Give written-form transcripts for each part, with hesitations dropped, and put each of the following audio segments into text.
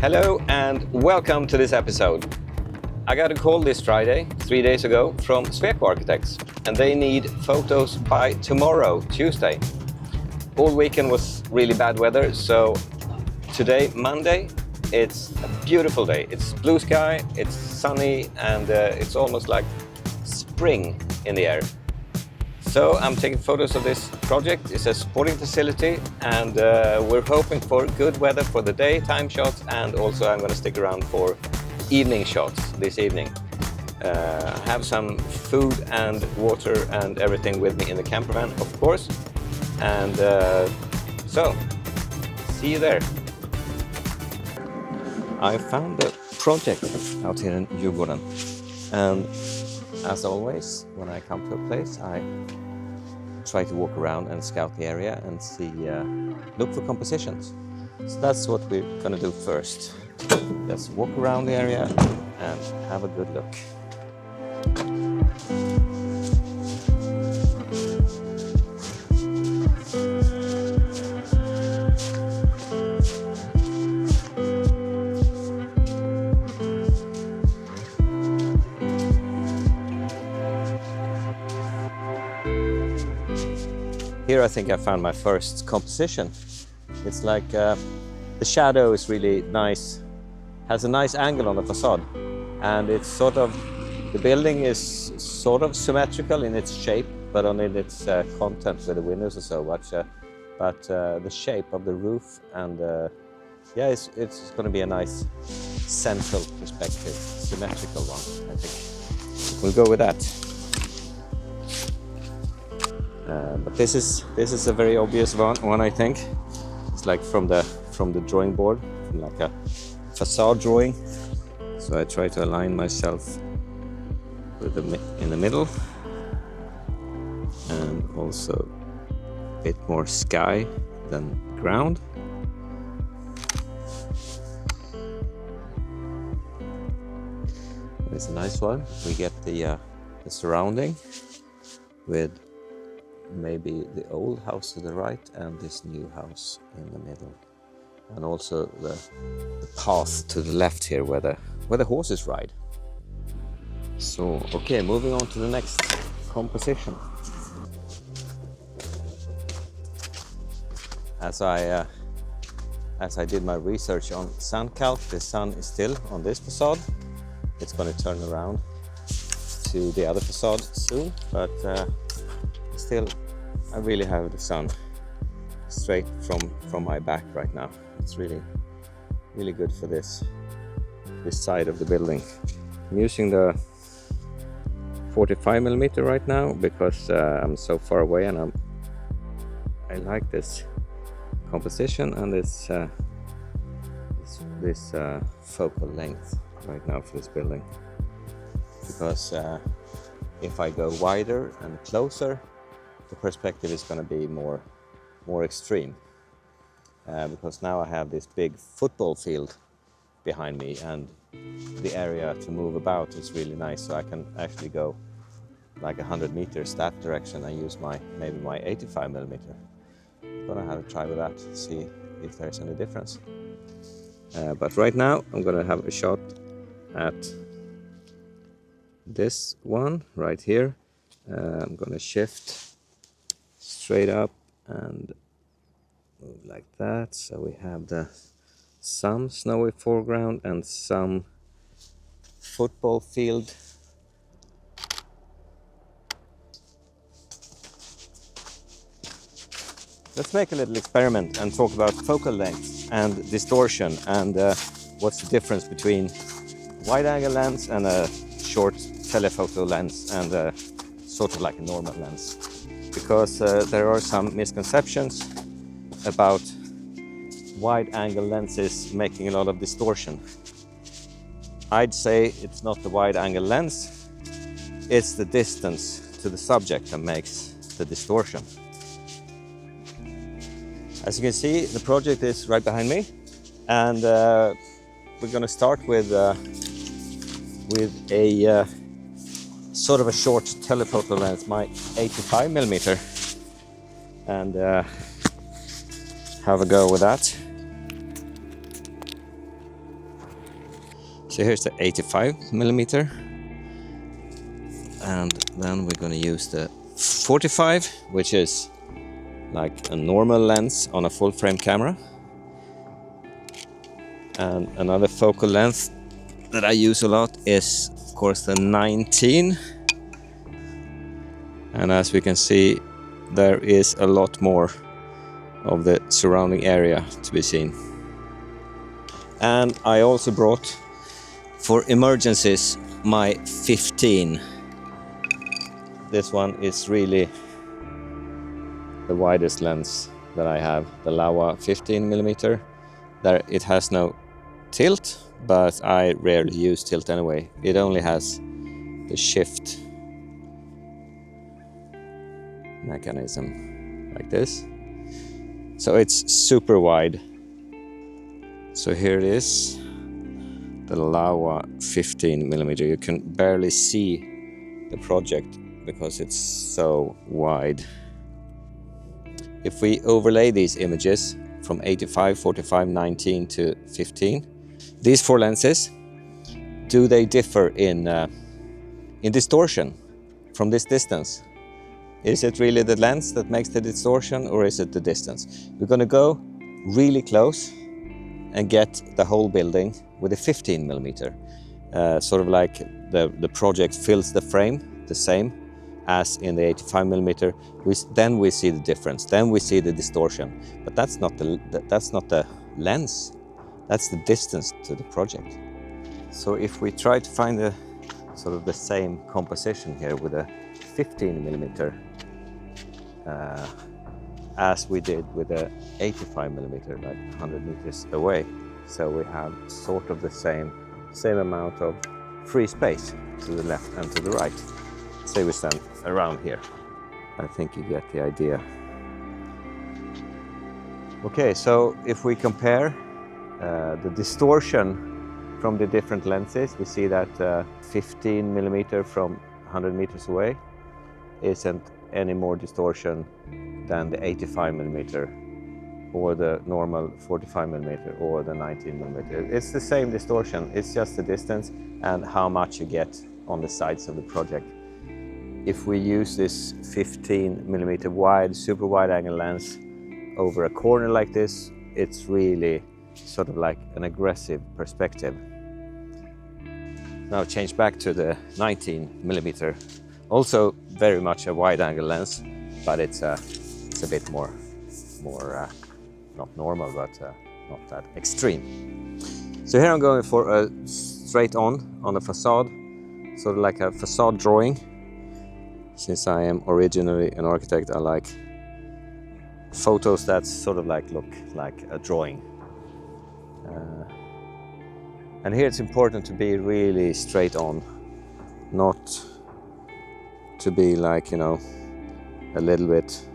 Hello and welcome to this episode. I got a call this Friday, 3 days ago, from Sweco Architects, and they need photos by tomorrow, Tuesday. All weekend was really bad weather, so today, Monday, it's a beautiful day. It's blue sky, it's sunny, and it's almost like spring in the air. So I'm taking photos of this project. It's a sporting facility, and we're hoping for good weather for the daytime shots, and also I'm going to stick around for evening shots this evening. Have some food and water and everything with me in the camper van, of course. And so, see you there. I found the project out here in Djurgården, and as always, when I come to a place, I try to walk around and scout the area and see, look for compositions. So that's what we're gonna do first. Just walk around the area and have a good look. Here I think I found my first composition. It's like the shadow is really nice, has a nice angle on the facade, and it's sort of, the building is sort of symmetrical in its shape, but only in its content with the windows or so much. But the shape of the roof and yeah, it's going to be a nice central perspective, symmetrical one. I think we'll go with that. But this is a very obvious one, I think. It's like from the drawing board, from like a facade drawing. So I try to align myself with in the middle, and also a bit more sky than ground. It's a nice one. We get the surrounding with maybe the old house to the right and this new house in the middle, and also the path to the left here where the horses ride. So okay, moving on to the next composition. As I did my research on sun calc, the sun is still on this facade. It's going to turn around to the other facade soon, but still, I really have the sun straight from my back right now. It's really good for this side of the building. I'm using the 45mm right now because I'm so far away, and I like this composition and this focal length right now for this building. Because if I go wider and closer, the perspective is going to be more extreme, because now I have this big football field behind me, and the area to move about is really nice. So I can actually go like 100 meters that direction and use maybe my 85mm. I'm gonna have a try with that, see if there's any difference. But right now I'm gonna have a shot at this one right here. I'm gonna shift straight up and move like that, so we have some snowy foreground and some football field. Let's make a little experiment and talk about focal length and distortion, and what's the difference between wide angle lens and a short telephoto lens and sort of like a normal lens. Because there are some misconceptions about wide angle lenses making a lot of distortion. I'd say it's not the wide angle lens, it's the distance to the subject that makes the distortion. As you can see, the project is right behind me, and we're going to start with a sort of a short telephoto lens, my 85mm, and have a go with that. So here's the 85mm, and then we're going to use the 45, which is like a normal lens on a full frame camera. And another focal length that I use a lot is, of course, the 19. And as we can see, there is a lot more of the surrounding area to be seen. And I also brought, for emergencies, my 15. This one is really the widest lens that I have, the Laowa 15mm. There it has no tilt, but I rarely use tilt anyway. It only has the shift mechanism like this. So it's super wide. So here it is, the Laowa 15mm. You can barely see the project because it's so wide. If we overlay these images from 85, 45, 19 to 15, these four lenses, do they differ in distortion from this distance? Is it really the lens that makes the distortion, or is it the distance? We're going to go really close and get the whole building with a 15mm. Sort of like the project fills the frame the same as in the 85mm. Then we see the difference. Then we see the distortion. But that's not the lens. That's the distance to the project. So if we try to find the sort of the same composition here with a 15mm as we did with the 85mm, like 100 meters away. So we have sort of the same amount of free space to the left and to the right. Say we stand around here. I think you get the idea. Okay, so if we compare the distortion from the different lenses, we see that 15mm from 100 meters away isn't any more distortion than the 85mm or the normal 45mm or the 19mm. It's the same distortion, it's just the distance and how much you get on the sides of the project. If we use this 15mm wide, super wide angle lens over a corner like this, it's really sort of like an aggressive perspective. Now change back to the 19mm. Also very much a wide angle lens, but it's a bit more not normal, but not that extreme. So here I'm going for a straight on a facade, sort of like a facade drawing. Since I am originally an architect, I like photos that sort of like look like a drawing. And here it's important to be really straight on, not to be like, you know, a little bit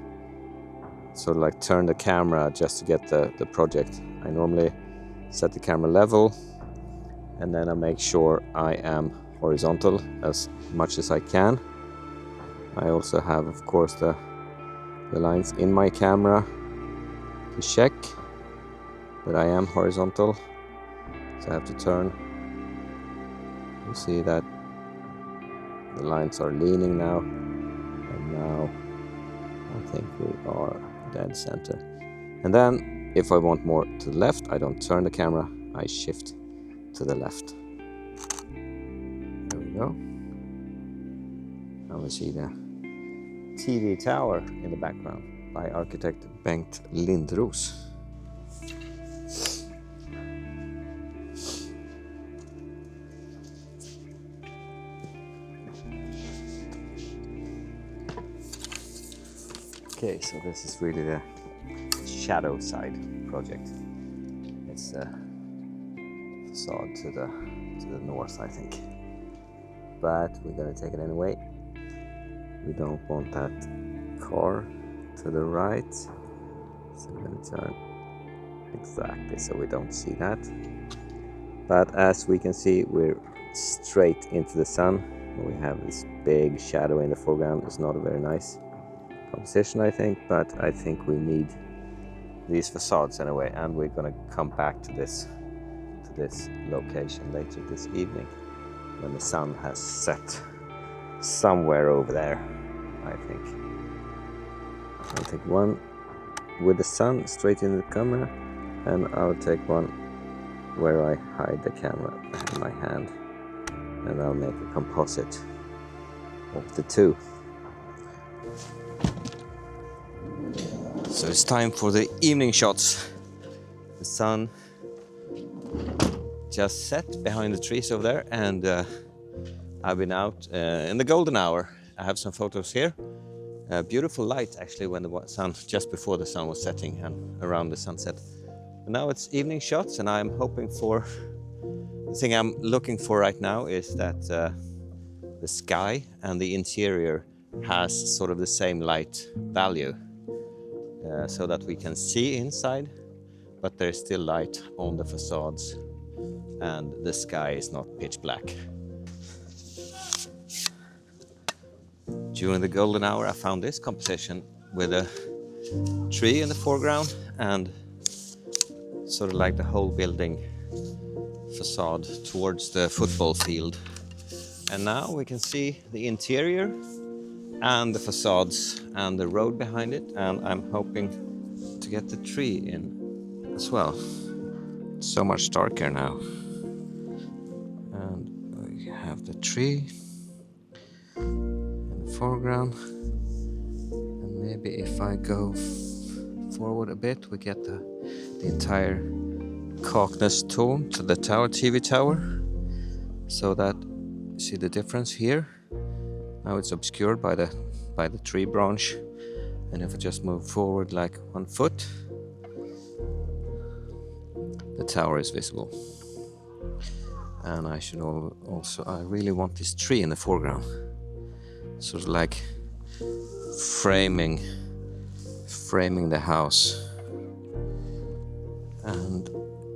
sort of like turn the camera just to get the project. I normally set the camera level and then I make sure I am horizontal as much as I can. I also have, of course, the lines in my camera to check that I am horizontal. So I have to turn. You see that the lines are leaning now, and now I think we are dead center. And then if I want more to the left, I don't turn the camera, I shift to the left. There we go. Now we see the TV tower in the background by architect Bengt Lindros. Okay, so this is really the shadow side project. It's the facade to the north, I think. But we're gonna take it anyway. We don't want that car to the right. So we're gonna turn exactly so we don't see that. But as we can see, we're straight into the sun. We have this big shadow in the foreground. It's not a very nice composition, I think, but I think we need these facades anyway, and we're gonna come back to this to this location later this evening when the sun has set somewhere over there, I think. I'll take one with the sun straight in the camera, and I'll take one where I hide the camera in my hand, and I'll make a composite of the two. So it's time for the evening shots. The sun just set behind the trees over there, and I've been out in the golden hour. I have some photos here. Beautiful light actually when the sun, just before the sun was setting and around the sunset. And now it's evening shots, and I'm hoping for, the thing I'm looking for right now is that the sky and the interior has sort of the same light value, so that we can see inside, but there's still light on the facades and the sky is not pitch black. During the golden hour I found this composition with a tree in the foreground and sort of like the whole building facade towards the football field. And now we can see the interior and the facades and the road behind it, and I'm hoping to get the tree in as well. It's so much darker now. And we have the tree in the foreground, and maybe if I go forward a bit we get the entire Kaknästorn to the tower, TV tower, so that, see the difference here? Now it's obscured by the tree branch, and if I just move forward like 1 foot, the tower is visible. And I should also, I really want this tree in the foreground, sort of like framing the house. And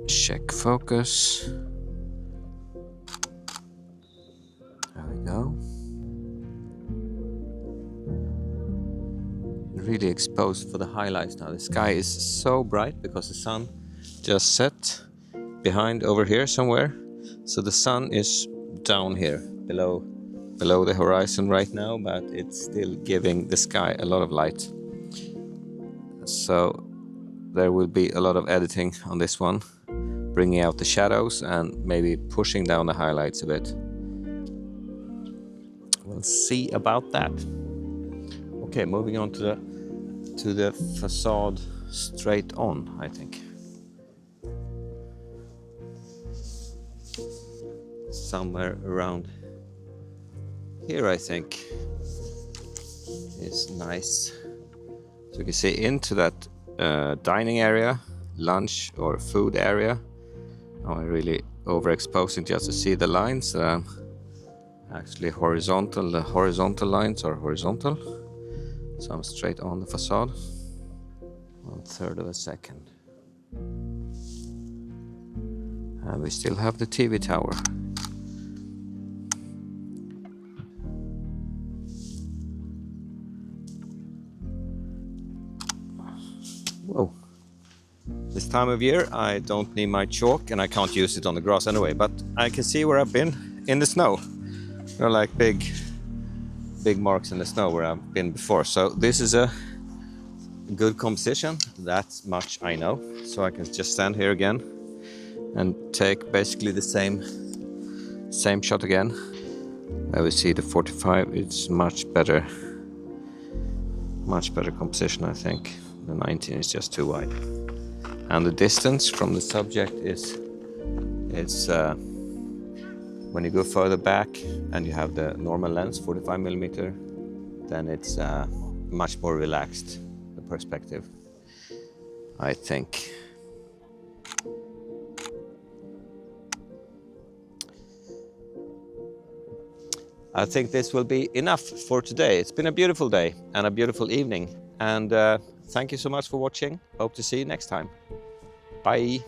check focus. There we go. Really exposed for the highlights now. The sky is so bright because the sun just set behind over here somewhere. So the sun is down here below the horizon right now, but it's still giving the sky a lot of light. So there will be a lot of editing on this one, bringing out the shadows and maybe pushing down the highlights a bit. We'll see about that. Okay, moving on to the facade straight on, I think. Somewhere around here, I think, is nice. So you can see into that dining area, lunch or food area. Now I'm really overexposing just to see the lines. Actually horizontal, the horizontal lines are horizontal. So I'm straight on the facade. 1/3 of a second. And we still have the TV tower. Whoa. This time of year I don't need my chalk and I can't use it on the grass anyway, but I can see where I've been in the snow. There are like big marks in the snow where I've been before. So this is a good composition, that's much I know. So I can just stand here again and take basically the same shot again. There we see the 45, it's much better composition, I think. The 19 is just too wide. And the distance from the subject is when you go further back and you have the normal lens, 45mm, then it's much more relaxed, the perspective, I think. I think this will be enough for today. It's been a beautiful day and a beautiful evening. And thank you so much for watching. Hope to see you next time. Bye.